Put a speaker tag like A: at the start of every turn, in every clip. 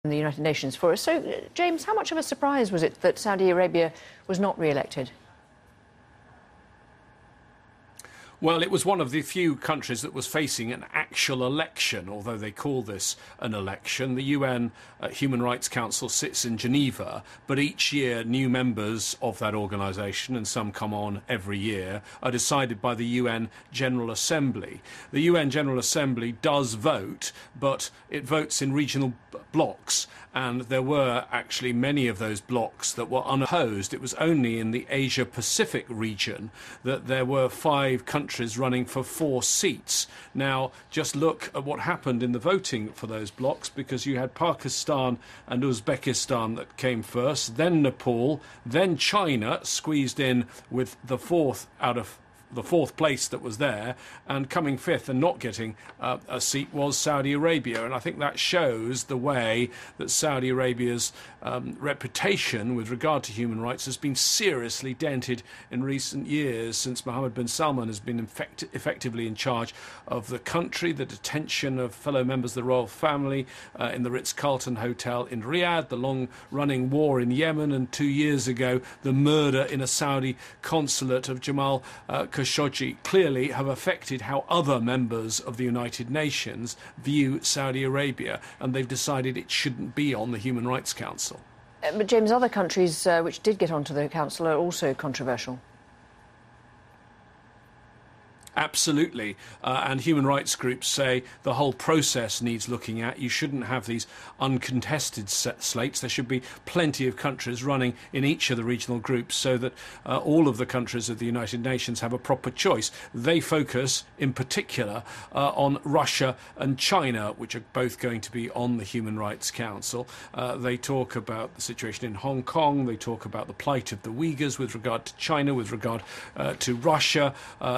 A: in the United Nations for us. So, James, how much of a surprise was it that Saudi Arabia was not re-elected?
B: Well, it was one of the few countries that was facing an actual election, although they call this an election. The UN Human Rights Council sits in Geneva, but each year new members of that organisation, and some come on every year, are decided by the UN General Assembly. The UN General Assembly does vote, but it votes in regional blocks, and there were actually many of those blocks that were unopposed. It was only in the Asia-Pacific region that there were 5 countries running for 4 seats. Now, just look at what happened in the voting for those blocks, because you had Pakistan and Uzbekistan that came first, then Nepal, then China squeezed in with the 4th out of the 4th place that was there, and coming 5th and not getting a seat was Saudi Arabia. And I think that shows the way that Saudi Arabia's reputation with regard to human rights has been seriously dented in recent years, since Mohammed bin Salman has been effectively in charge of the country. The detention of fellow members of the royal family in the Ritz-Carlton Hotel in Riyadh, the long-running war in Yemen, and 2 years ago the murder in a Saudi consulate of Jamal Khashoggi clearly have affected how other members of the United Nations view Saudi Arabia, and they've decided it shouldn't be on the Human Rights Council.
A: But, James, other countries which did get onto the council are also controversial.
B: Absolutely, and human rights groups say the whole process needs looking at. You shouldn't have these uncontested slates. There should be plenty of countries running in each of the regional groups, so that all of the countries of the United Nations have a proper choice. They focus in particular on Russia and China, which are both going to be on the Human Rights Council. They talk about the situation in Hong Kong. They talk about the plight of the Uyghurs with regard to China, with regard to Russia.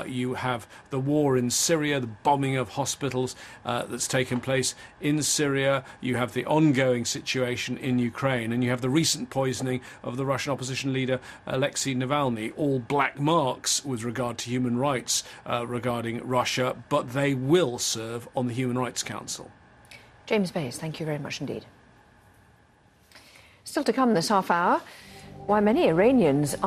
B: You have the war in Syria, the bombing of hospitals that's taken place in Syria. You have the ongoing situation in Ukraine, and you have the recent poisoning of the Russian opposition leader Alexei Navalny. All black marks with regard to human rights regarding Russia, but they will serve on the Human Rights Council.
A: James Bayes, thank you very much indeed. Still to come this half hour, why many Iranians aren't